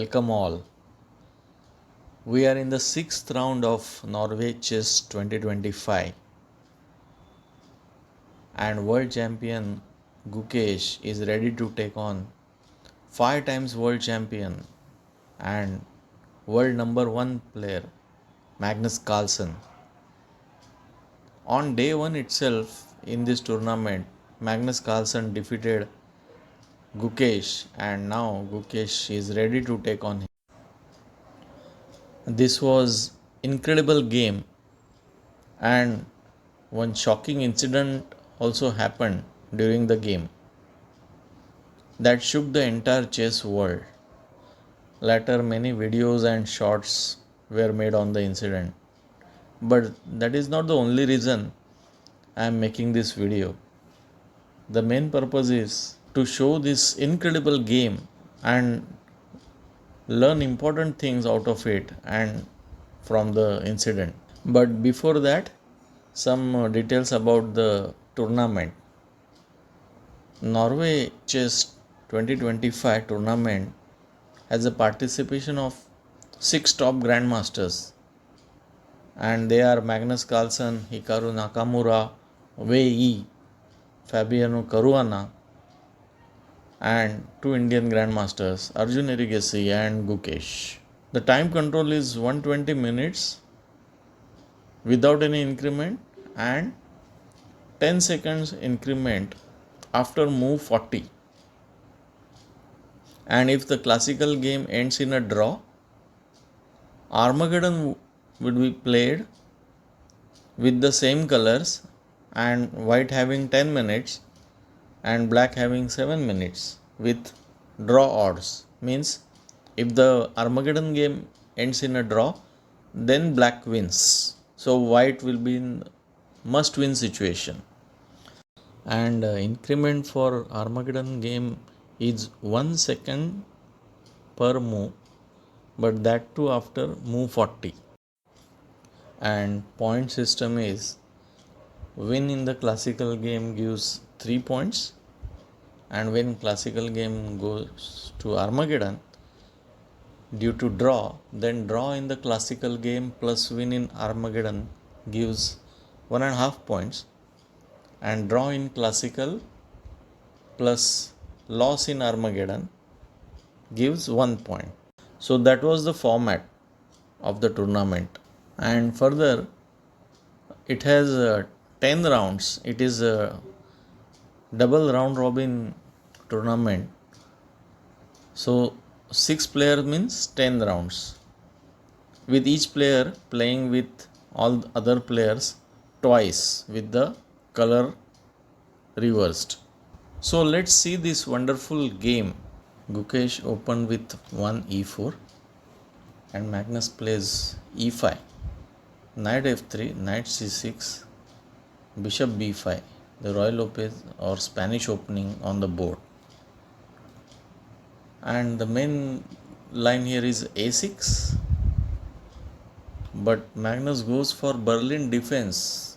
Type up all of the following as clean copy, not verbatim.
welcome all. We are in the sixth round of Norway Chess 2025, and world champion Gukesh is ready to take on 5 times world champion and world number 1 player Magnus Carlsen. On day 1 itself in this tournament, Magnus Carlsen defeated Gukesh, and now Gukesh is ready to take on him. This was incredible game, and one shocking incident also happened during the game that shook the entire chess world. Later, many videos and shots were made on the incident, but that is not the only reason I am making this video. The main purpose is to show this incredible game and learn important things out of it and from the incident. But before that, some details about the tournament. Norway Chess 2025 tournament has a participation of 6 top grandmasters, and they are Magnus Carlsen, Hikaru Nakamura, Wei Yi, Fabiano Caruana, and 2 Indian grandmasters Arjun Erigesi and Gukesh. The time control is 120 minutes without any increment and 10 seconds increment after move 40. And if the classical game ends in a draw, Armageddon would be played with the same colors, and white having 10 minutes and black having 7 minutes with draw odds. Means if the Armageddon game ends in a draw, then black wins. So white will be in must win situation. And increment for Armageddon game is 1 second per move, but that too after move 40. And point system is win in the classical game gives 3 points, and when classical game goes to Armageddon due to draw, then draw in the classical game plus win in Armageddon gives 1.5 points, and draw in classical plus loss in Armageddon gives 1 point. So that was the format of the tournament. And further, it has 10 rounds. It is a double round robin tournament. So 6 players means 10 rounds, with each player playing with all other players twice with the color reversed. So let's see this wonderful game. Gukesh opened with 1 e4 and Magnus plays e5, knight f3, knight c6, bishop b5, the Roy Lopez or Spanish opening on the board. And the main line here is a6, but Magnus goes for Berlin defense.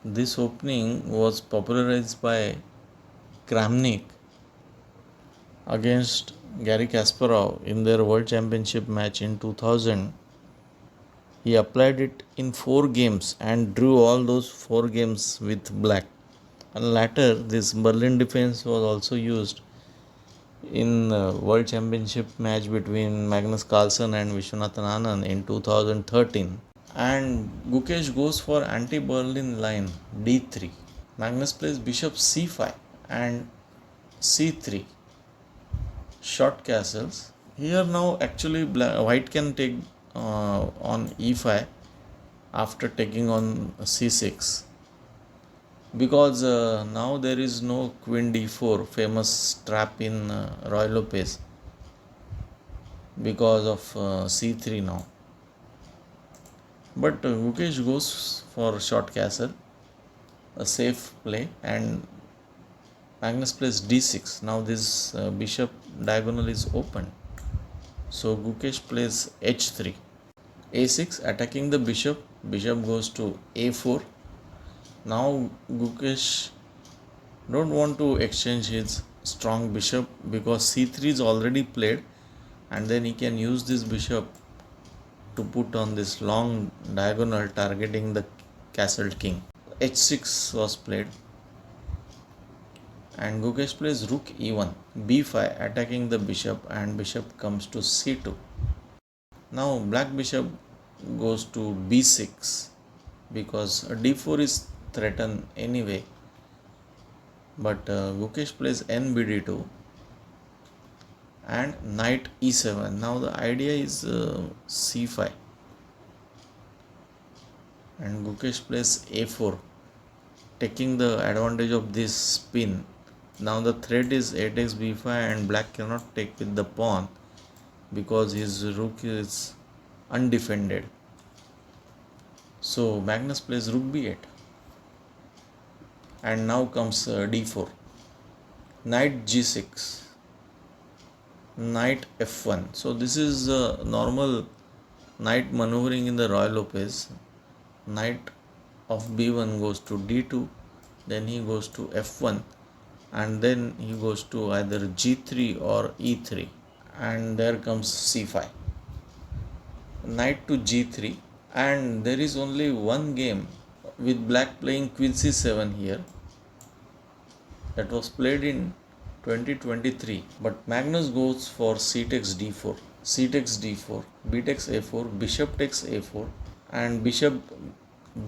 This opening was popularized by Kramnik against Garry Kasparov in their World Championship match in 2000. He applied it in 4 games and drew all those 4 games with black. And later, this Berlin defense was also used in World Championship match between Magnus Carlsen and Viswanathan Anand in 2013. And Gukesh goes for anti-Berlin line d3. Magnus plays bishop c5 and c3. Short castles. Here now actually white can take on e5 after taking on c6, because now there is no queen d4, famous trap in Roy Lopez, because of c3 now. But Gukesh goes for short castle, a safe play, and Magnus plays d6. Now this bishop diagonal is open, so Gukesh plays h3. a6 attacking the bishop, bishop goes to a4. Now Gukesh don't want to exchange his strong bishop because c3 is already played, and then he can use this bishop to put on this long diagonal targeting the castled king. h6 was played, and Gukesh plays rook e1, b5 attacking the bishop, and bishop comes to c2. Now black bishop goes to b6 because d4 is threatened anyway, but Gukesh plays nbd2 and knight e7. Now the idea is c5, and Gukesh plays a4, taking the advantage of this spin. Now the threat is a takes b5, and black cannot take with the pawn because his rook is undefended. So Magnus plays rook b8, and now comes d4, knight g6, knight f1. So this is normal knight maneuvering in the Royal Lopez. Knight of b1 goes to d2, then he goes to f1, and then he goes to either g3 or e3, and there comes c5, knight to g3, and there is only one game with black playing queen c7 here. That was played in 2023, but Magnus goes for c takes d4, c takes d4, b takes a4, bishop takes a4, and bishop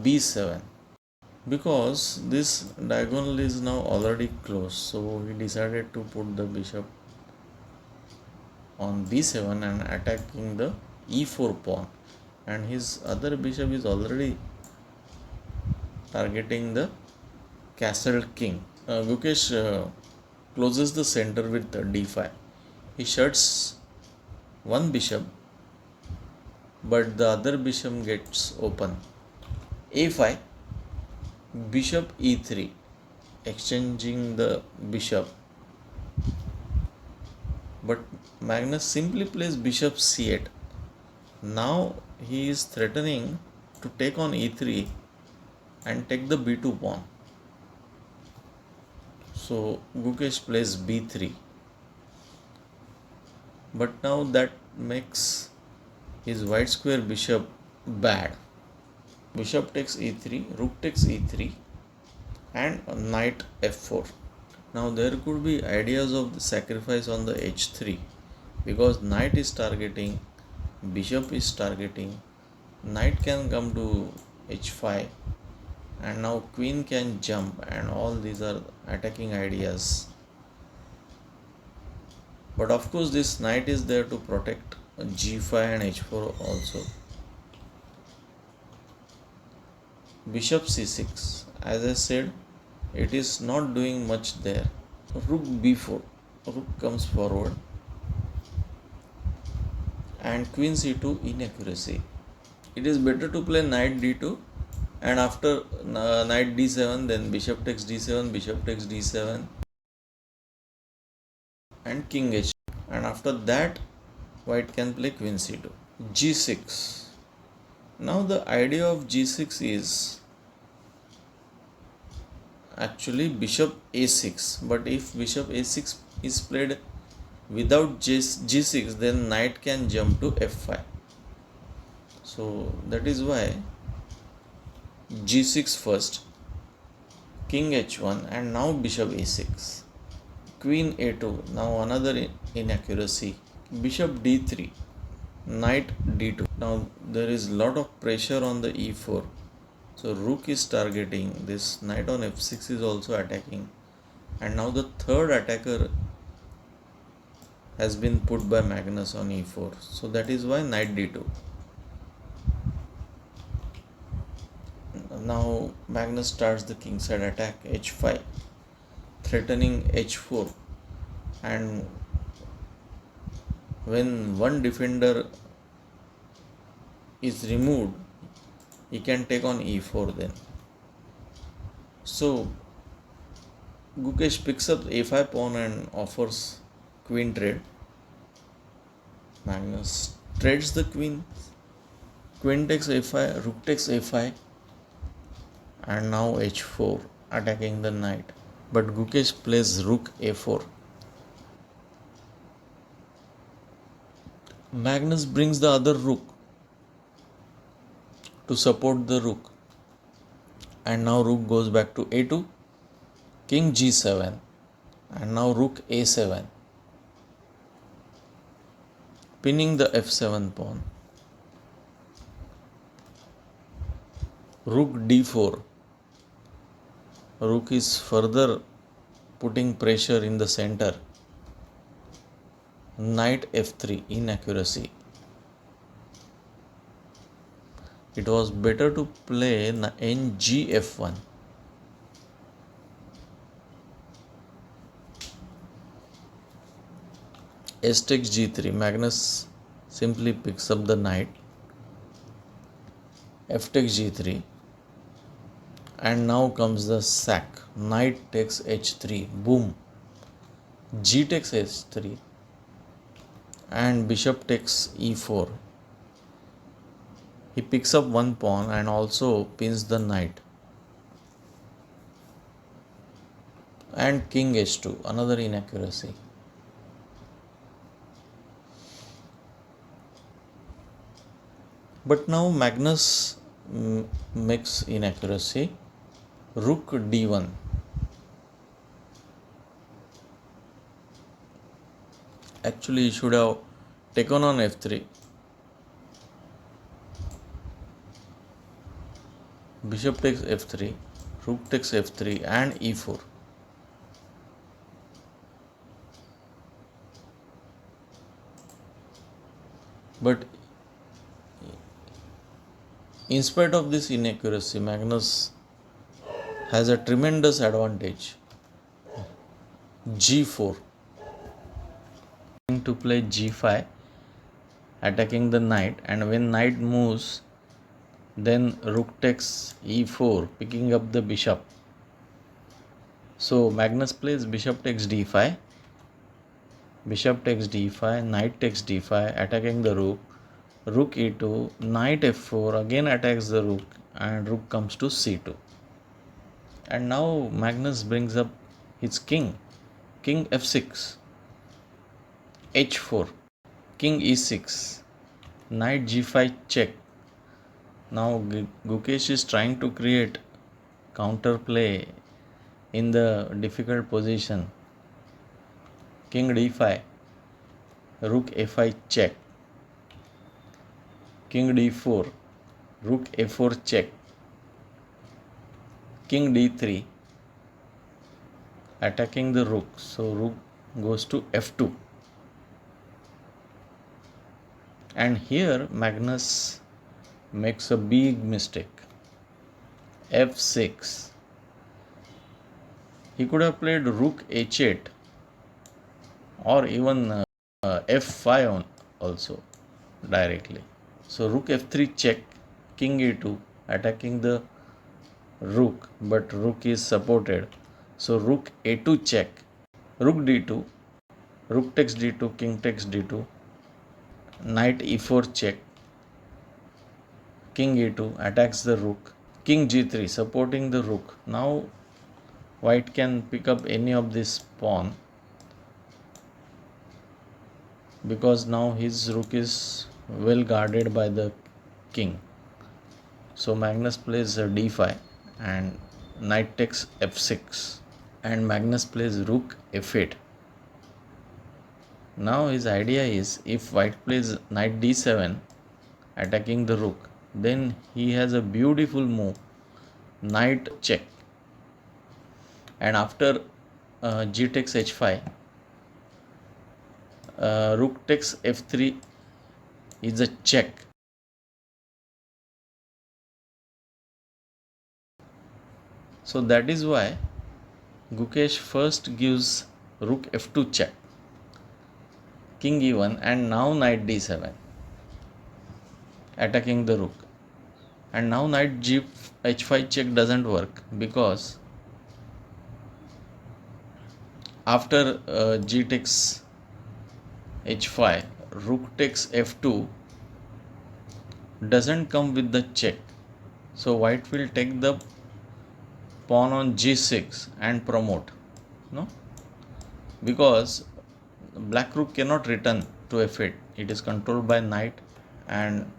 b7. Because this diagonal is now already closed, so he decided to put the bishop on b7 and attacking the e4 pawn, and his other bishop is already targeting the castled king. Gukesh closes the center with d5. He shuts one bishop, but the other bishop gets open. a5, bishop e3, exchanging the bishop, but Magnus simply plays bishop c8. Now he is threatening to take on e3 and take the b2 pawn. So Gukesh plays b3, but now that makes his white square bishop bad. Bishop takes e3, rook takes e3, and knight f4. Now there could be ideas of the sacrifice on the h3, because knight is targeting, bishop is targeting, knight can come to h5, and now queen can jump, and all these are attacking ideas. But of course this knight is there to protect g5 and h4 also. Bishop c6, as I said, it is not doing much there. Rook b4, rook comes forward, and queen c2 inaccuracy. It is better to play knight d2, and after knight d7, then bishop takes d7, bishop takes d7, and king h2, and after that white can play queen c2. g6. Now the idea of g6 is actually bishop a6, but if bishop a6 is played without g6, then knight can jump to f5. So that is why g6 first, king h1, and now bishop a6, queen a2. Now another inaccuracy, bishop d3, knight d2. Now there is lot of pressure on the e4, so rook is targeting, this knight on f6 is also attacking, and now the third attacker has been put by Magnus on e4, so that is why knight d2. Now Magnus starts the kingside attack, h5, threatening h4, and when one defender is removed, he can take on e4 then. So Gukesh picks up a5 pawn and offers queen trade. Magnus trades the queen, queen takes a5, rook takes a5, and now h4, attacking the knight, but Gukesh plays rook a4. Magnus brings the other rook to support the rook, and now rook goes back to a2, king g7, and now rook a7, pinning the f7 pawn. Rook d4. Rook is further putting pressure in the center. Knight f3, inaccuracy. It was better to play ngf1. S takes g3. Magnus simply picks up the knight. F takes g3. And now comes the sack. Knight takes h3. Boom. G takes h3. And bishop takes e4. He picks up one pawn and also pins the knight. And king h2. Another inaccuracy. But now Magnus makes inaccuracy. Rook d1. Actually, he should have taken on f3. Bishop takes f3. Rook takes f3 and e4. But in spite of this inaccuracy, Magnus has a tremendous advantage. g4. To play g5, attacking the knight, and when knight moves, then rook takes e4, picking up the bishop. So Magnus plays bishop takes d5, bishop takes d5, knight takes d5, attacking the rook, rook e2, knight f4, again attacks the rook, and rook comes to c2. And now Magnus brings up his king f6, h4, king e6, knight g5 check. Now Gukesh is trying to create counter play in the difficult position. King d5, rook a5 check, king d4, rook a4 check, king d3, attacking the rook, so rook goes to f2. And here Magnus makes a big mistake. f6. He could have played rook h8 or even f5 also directly. So rook f3 check, king e2, attacking the rook, but rook is supported. So rook a2 check, rook d2, rook takes d2, king takes d2, knight e4 check, king e2 attacks the rook, king g3 supporting the rook. Now white can pick up any of this pawn because now his rook is well guarded by the king. So Magnus plays d5 and knight takes f6, and Magnus plays rook f8. Now his idea is, if white plays knight d7 attacking the rook, then he has a beautiful move, knight check. And after g takes h5, rook takes f3 is a check. So that is why Gukesh first gives rook f2 check, king e1, and now knight d7 attacking the rook. And now knight h5 check doesn't work because after g takes h5, rook takes f2 doesn't come with the check. So white will take the pawn on g6 and promote, no, because black rook cannot return to f8. It is controlled by knight, and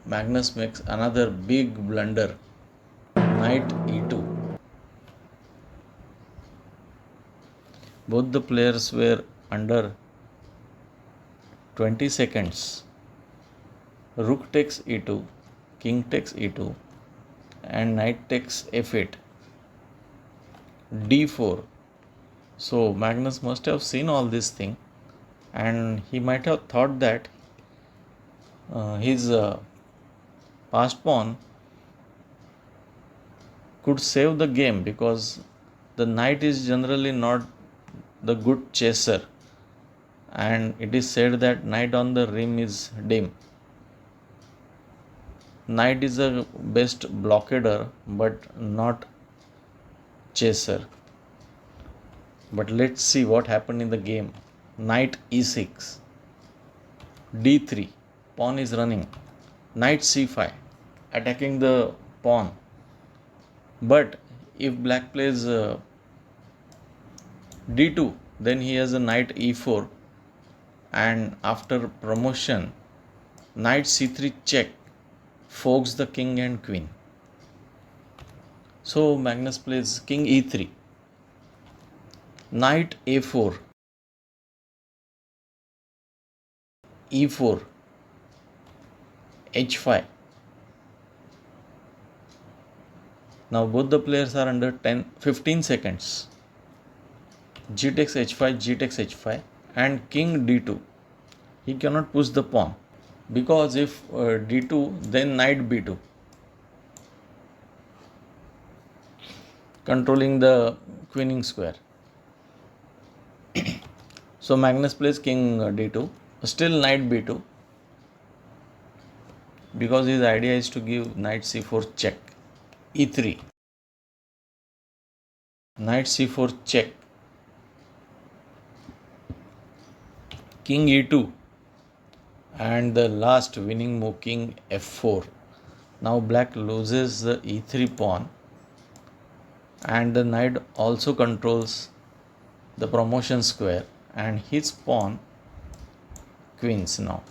Magnus makes another big blunder. Knight e2. Both the players were under 20 seconds. Rook takes e2, king takes e2, and knight takes f8. d4. So Magnus must have seen all this thing, and he might have thought that his passed pawn could save the game, because the knight is generally not the good chaser, and it is said that knight on the rim is dim. Knight is the best blockader but not chaser. But let's see what happened in the game. Knight e6, d3, pawn is running, knight c5, attacking the pawn. But if black plays d2, then he has a knight e4, and after promotion, knight c3 check fogs the king and queen. So Magnus plays king e3, knight a4, e4, h5. Now both the players are under 15 seconds. G takes h5, G takes h5, and king d2. He cannot push the pawn, because if d2, then knight b2, controlling the queening square. So Magnus plays king d2, still knight b2, because his idea is to give knight c4 check. e3, knight c4 check, king e2, and the last winning move, king f4. Now black loses the e3 pawn, and the knight also controls the promotion square, and his pawn queens now.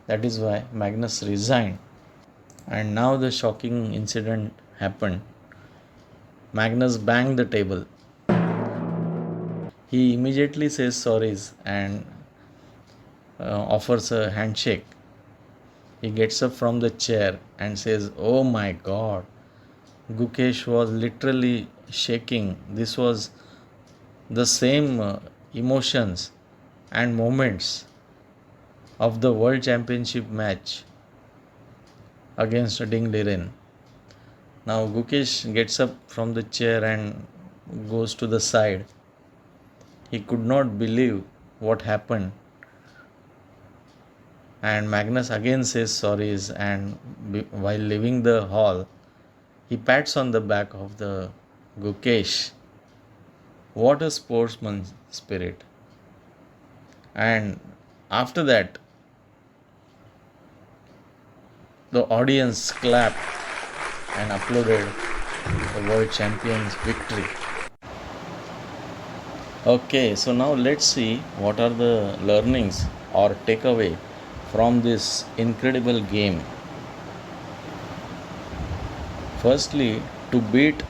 That is why Magnus resigned. And now the shocking incident happened. Magnus banged the table. He immediately says sorries and offers a handshake. He gets up from the chair and says, "Oh my God." Gukesh was literally shaking. This was the same emotions and moments of the World Championship match against Ding Liren. Now Gukesh gets up from the chair and goes to the side. He could not believe what happened. And Magnus again says sorries, and while leaving the hall, he pats on the back of the Gukesh. What a sportsman spirit. And after that, the audience clapped and applauded the world champion's victory. Okay, so now let's see what are the learnings or takeaway from this incredible game. Firstly, to beat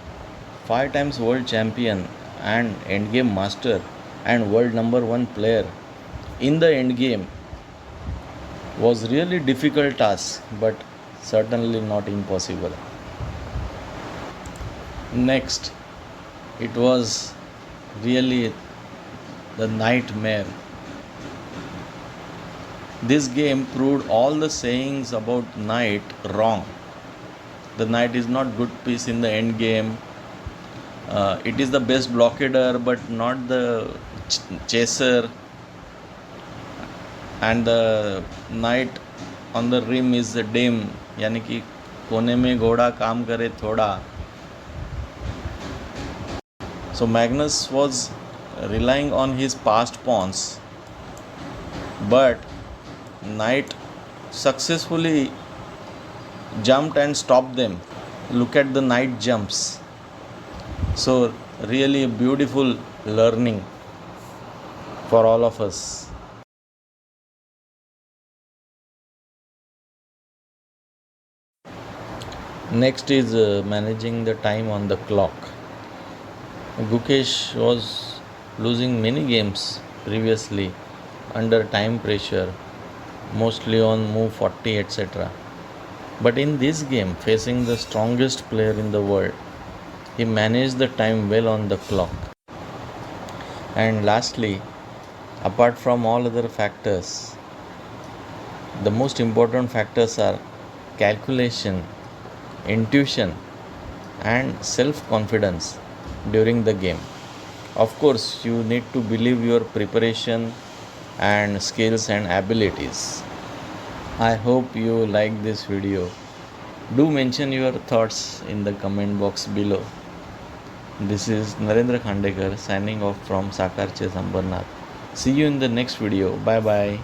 5 times world champion and endgame master and world number 1 player in the endgame was really difficult task, but certainly not impossible. Next, it was really the nightmare. This game proved all the sayings about knight wrong. The knight is not good piece in the end game. It is the best blockader but not the chaser, and the knight on the rim is dim, यानी कि कोने में घोड़ा काम करे थोड़ा. So Magnus was relying on his passed pawns, but knight successfully jumped and stopped them. Look at the knight jumps. So really a beautiful learning for all of us. Next is managing the time on the clock. Gukesh was losing many games previously under time pressure, mostly on move 40, etc. But in this game, facing the strongest player in the world, he managed the time well on the clock. And lastly, apart from all other factors, the most important factors are calculation, intuition, and self confidence during the game. Of course, you need to believe your preparation and skills and abilities. I hope you like this video. Do mention your thoughts in the comment box below. This is Narendra Khandekar signing off from Sakar Chess Ambarnath. See you in the next video. Bye bye.